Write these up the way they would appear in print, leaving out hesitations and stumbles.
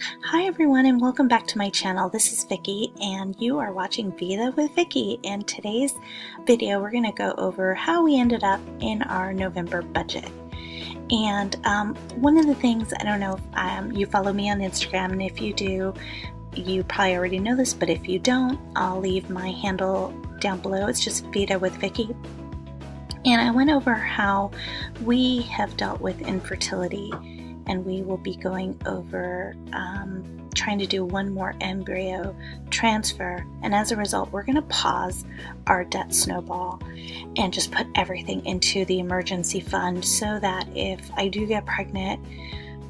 Hi everyone and welcome back to my channel. This is Vicki and you are watching Vida with Vicki. In today's video we're going to go over how we ended up in our November budget. And one of the things, I don't know if you follow me on Instagram, and if you do, you probably already know this, but if you don't, I'll leave my handle down below. It's just Vida with Vicki. And I went over how we have dealt with infertility, and we will be going over trying to do one more embryo transfer. And as a result, we're going to pause our debt snowball and just put everything into the emergency fund so that if I do get pregnant,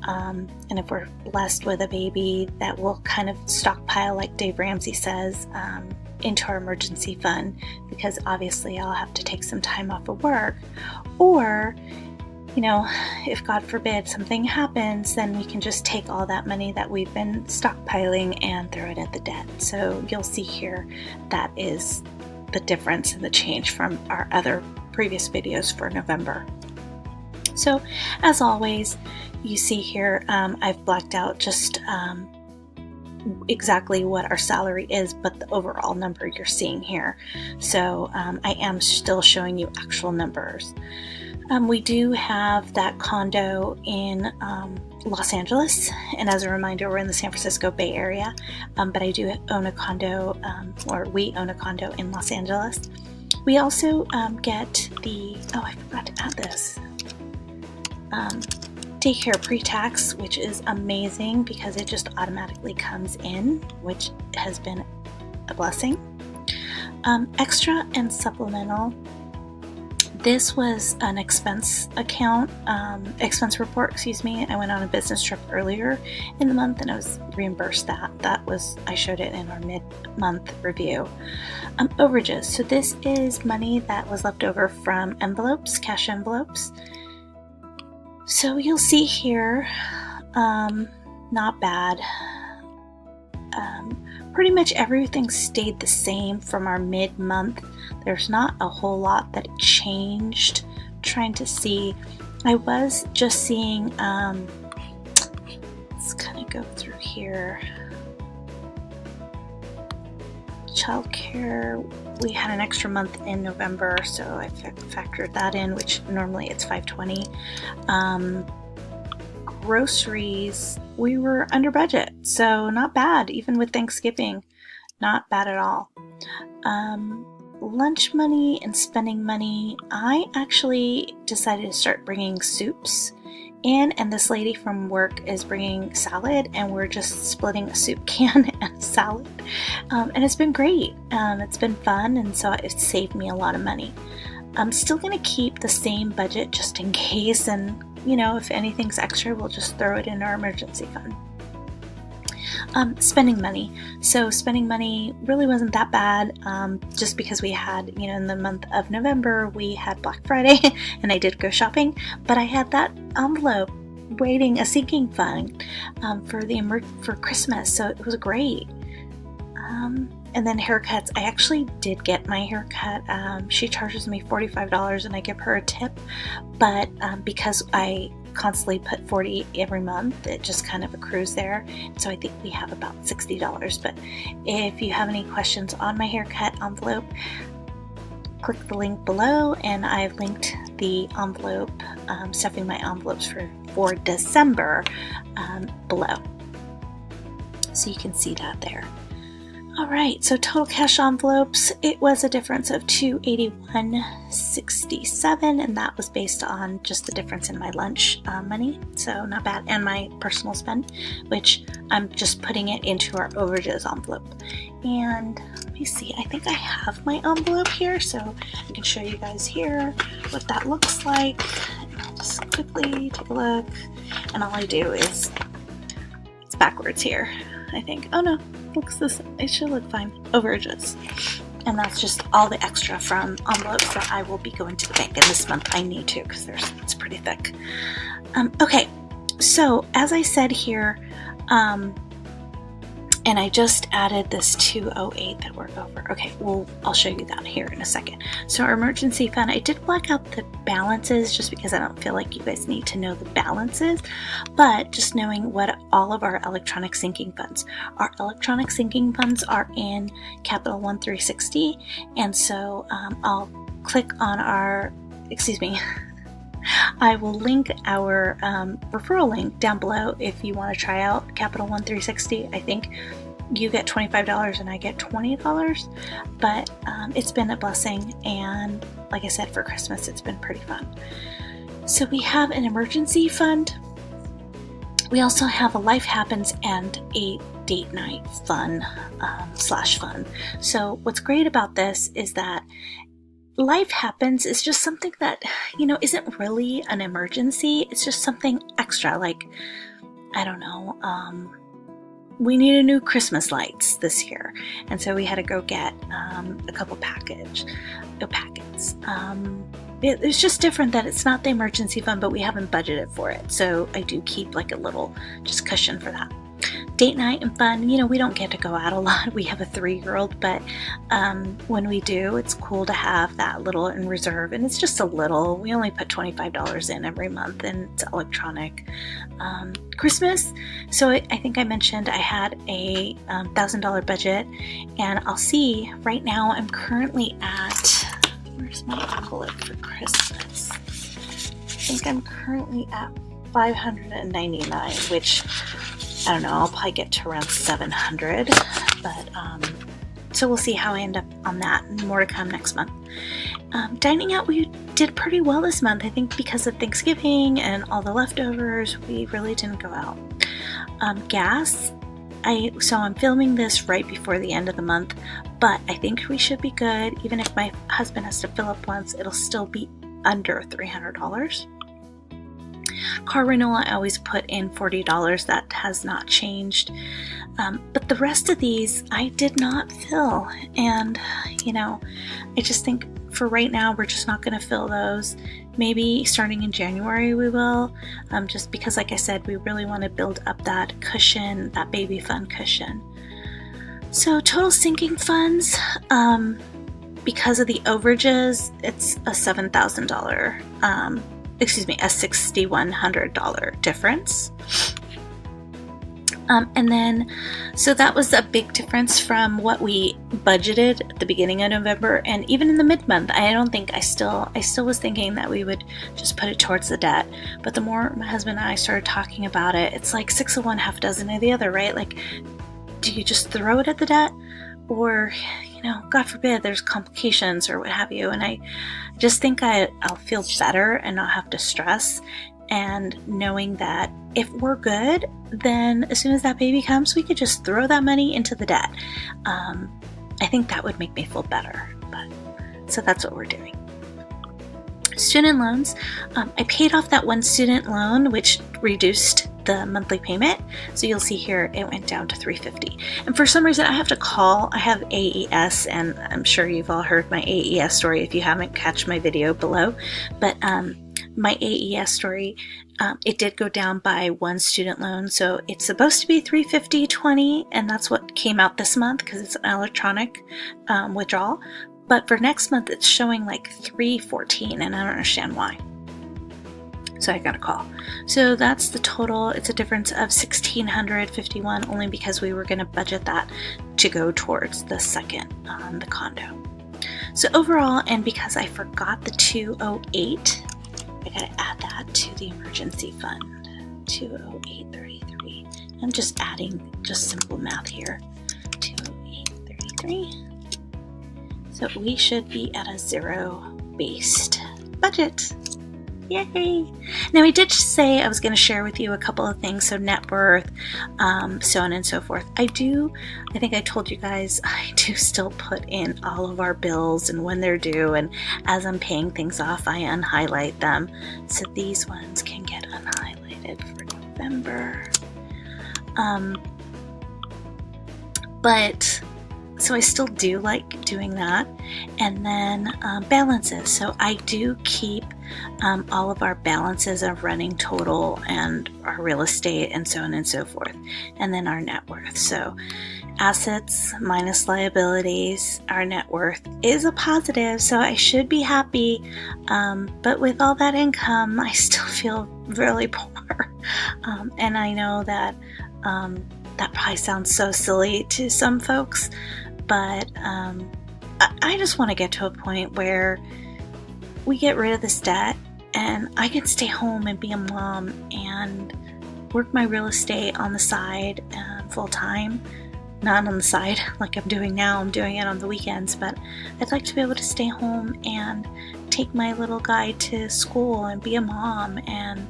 and if we're blessed with a baby, that will kind of stockpile, like Dave Ramsey says, into our emergency fund, because obviously I'll have to take some time off of work. Or, you know, if God forbid something happens, then we can just take all that money that we've been stockpiling and throw it at the debt. So you'll see here that is the difference and the change from our other previous videos for November. So as always, you see here I've blacked out just exactly what our salary is, but the overall number you're seeing here. So I am still showing you actual numbers. We do have that condo in Los Angeles, and as a reminder, we're in the San Francisco Bay Area, but I do own a condo, or we own a condo in Los Angeles. We also get the, I forgot to add this, daycare pre-tax, which is amazing because it just automatically comes in, which has been a blessing. Extra and supplemental. This was an expense report, excuse me. I went on a business trip earlier in the month and I was reimbursed that. I showed it in our mid-month review. Overages. So this is money that was left over from envelopes, cash envelopes. So you'll see here, not bad. Pretty much everything stayed the same from our mid-month. There's not a whole lot that changed. Trying to see, I was just seeing, let's kind of go through here. Childcare, we had an extra month in November, so I factored that in, which normally it's $520. Groceries, we were under budget, so not bad, even with Thanksgiving, not bad at all. Lunch money and spending money, I actually decided to start bringing soups in, and this lady from work is bringing salad, and we're just splitting a soup can and a salad, and it's been great. It's been fun, and so it saved me a lot of money. I'm still going to keep the same budget just in case, and you know, if anything's extra, we'll just throw it in our emergency fund. Spending money. So spending money really wasn't that bad, just because we had, you know, in the month of November, we had Black Friday and I did go shopping, but I had that envelope waiting, a sinking fund, for Christmas. So it was great. And then haircuts. I actually did get my haircut. She charges me $45 and I give her a tip, but because I constantly put $40 every month, it just kind of accrues there. So I think we have about $60. But if you have any questions on my haircut envelope, click the link below, and I've linked the envelope, stuffing my envelopes for December below. So you can see that there. Alright, so total cash envelopes, it was a difference of $281.67, and that was based on just the difference in my lunch money, so not bad, and my personal spend, which I'm just putting it into our overages envelope. And let me see, I think I have my envelope here, so I can show you guys here what that looks like. I'll just quickly take a look, and all I do is, it's backwards here, I think. Oh no, looks this, it should look fine. Overages. And that's just all the extra from envelopes that I will be going to the bank. And this month I need to, because it's pretty thick. Okay, so as I said here, and And I just added this 208 that we're over. Okay, well, I'll show you that here in a second. So our emergency fund, I did black out the balances just because I don't feel like you guys need to know the balances, but just knowing what all of our electronic sinking funds. Our electronic sinking funds are in Capital One 360, and so I'll click on our, I will link our referral link down below if you want to try out Capital One 360. I think you get $25 and I get $20, but it's been a blessing, and like I said, for Christmas it's been pretty fun. So we have an emergency fund. We also have a Life Happens and a date night fun slash fun. So what's great about this is that Life Happens is just something that, isn't really an emergency. It's just something extra, like, I don't know, we needed new Christmas lights this year, and so we had to go get a couple packets. It's just different that it's not the emergency fund, but we haven't budgeted for it, so I do keep like a little just cushion for that. Date night and fun, we don't get to go out a lot. We have a 3-year-old, but when we do, it's cool to have that little in reserve, and it's just a little. We only put $25 in every month, and it's electronic. Christmas, so I think I mentioned I had a $1,000 budget, and I'll see right now I'm currently at, where's my envelope for Christmas? I think I'm currently at $599, which I don't know, I'll probably get to around $700, but so we'll see how I end up on that, and more to come next month. Dining out, we did pretty well this month. I think because of Thanksgiving and all the leftovers, we really didn't go out. Gas, so I'm filming this right before the end of the month, but I think we should be good. Even if my husband has to fill up once, it'll still be under $300. Car rental, I always put in $40. That has not changed. But the rest of these, I did not fill. And, I just think for right now, we're just not going to fill those. Maybe starting in January we will, just because, like I said, we really want to build up that cushion, that baby fund cushion. So total sinking funds, because of the overages, it's a $7,000, a $6,100 difference. And then, so that was a big difference from what we budgeted at the beginning of November, and even in the mid-month, I still was thinking that we would just put it towards the debt. But the more my husband and I started talking about it, it's like 6 of one, half a dozen of the other, right? Like, do you just throw it at the debt? Or, God forbid there's complications or what have you. And I just think I'll feel better and not have to stress. And knowing that if we're good, then as soon as that baby comes, we could just throw that money into the debt. I think that would make me feel better. So that's what we're doing. Student loans, I paid off that one student loan, which reduced the monthly payment. So you'll see here it went down to $350. And for some reason I have to call. I have AES, and I'm sure you've all heard my AES story. If you haven't, catch my video below. But my AES story, it did go down by one student loan. So it's supposed to be $350.20, and that's what came out this month because it's an electronic withdrawal. But for next month, it's showing like $314, and I don't understand why. So I got a call. So that's the total. It's a difference of $1,651, only because we were going to budget that to go towards the second, the condo. So overall, and because I forgot the 208, I got to add that to the emergency fund. 208.33. I'm just adding just simple math here. 208.33. So we should be at a zero-based budget. Yay! Now I did say I was going to share with you a couple of things, so net worth, so on and so forth. I think I told you guys, I do still put in all of our bills and when they're due, and as I'm paying things off, I unhighlight them. So these ones can get unhighlighted for November. So I still do like doing that. And then balances. So I do keep all of our balances of running total and our real estate and so on and so forth, and then our net worth. So assets minus liabilities, our net worth is a positive, so I should be happy, but with all that income, I still feel really poor. And I know that that probably sounds so silly to some folks, but I just want to get to a point where we get rid of this debt and I can stay home and be a mom and work my real estate on the side full time. Not on the side like I'm doing now, I'm doing it on the weekends, but I'd like to be able to stay home and take my little guy to school and be a mom and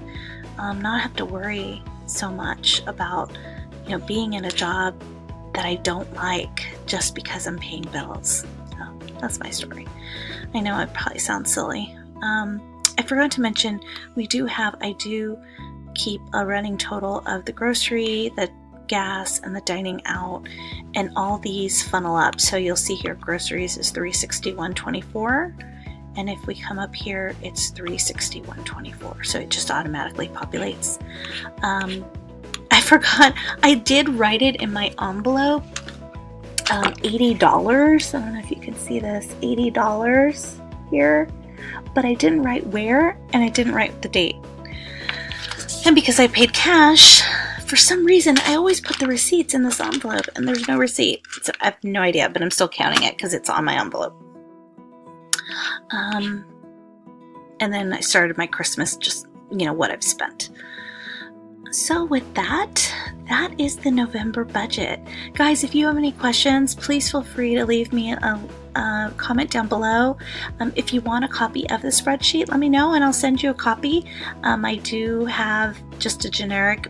not have to worry so much about, being in a job that I don't like just because I'm paying bills. So that's my story. I know it probably sounds silly. I forgot to mention, I do keep a running total of the grocery, the gas, and the dining out, and all these funnel up. So you'll see here groceries is $361.24, and if we come up here it's $361.24, so it just automatically populates. I forgot, I did write it in my envelope, $80. I don't know if you can see this, $80 here, but I didn't write where, and I didn't write the date. And because I paid cash, for some reason, I always put the receipts in this envelope, and there's no receipt. So I have no idea, but I'm still counting it because it's on my envelope. And then I started my Christmas, just, what I've spent. So with that is the November budget. Guys, if you have any questions, please feel free to leave me a comment down below. If you want a copy of the spreadsheet, let me know and I'll send you a copy. I do have just a generic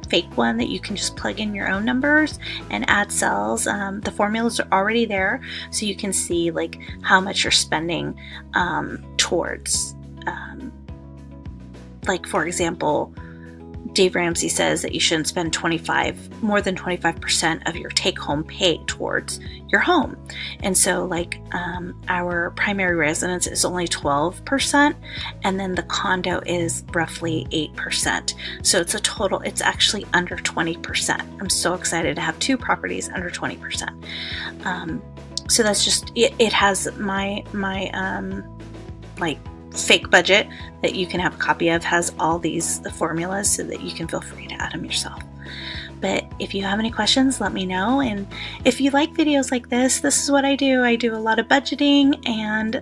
fake one that you can just plug in your own numbers and add cells. The formulas are already there, so you can see like how much you're spending towards. Like for example, Dave Ramsey says that you shouldn't spend more than 25% of your take-home pay towards your home. And so like our primary residence is only 12%, and then the condo is roughly 8%. So it's actually under 20%. I'm so excited to have two properties under 20%. So that's just, it has my like fake budget that you can have a copy of, has all the formulas so that you can feel free to add them yourself. But if you have any questions, let me know. And if you like videos like this is what I do. I do a lot of budgeting and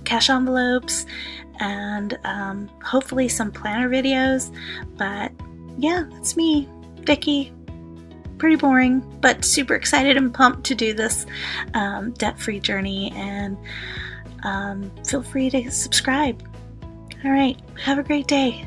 cash envelopes and hopefully some planner videos. But yeah, that's me, Vicki. Pretty boring, but super excited and pumped to do this debt-free journey. And feel free to subscribe. All right, have a great day.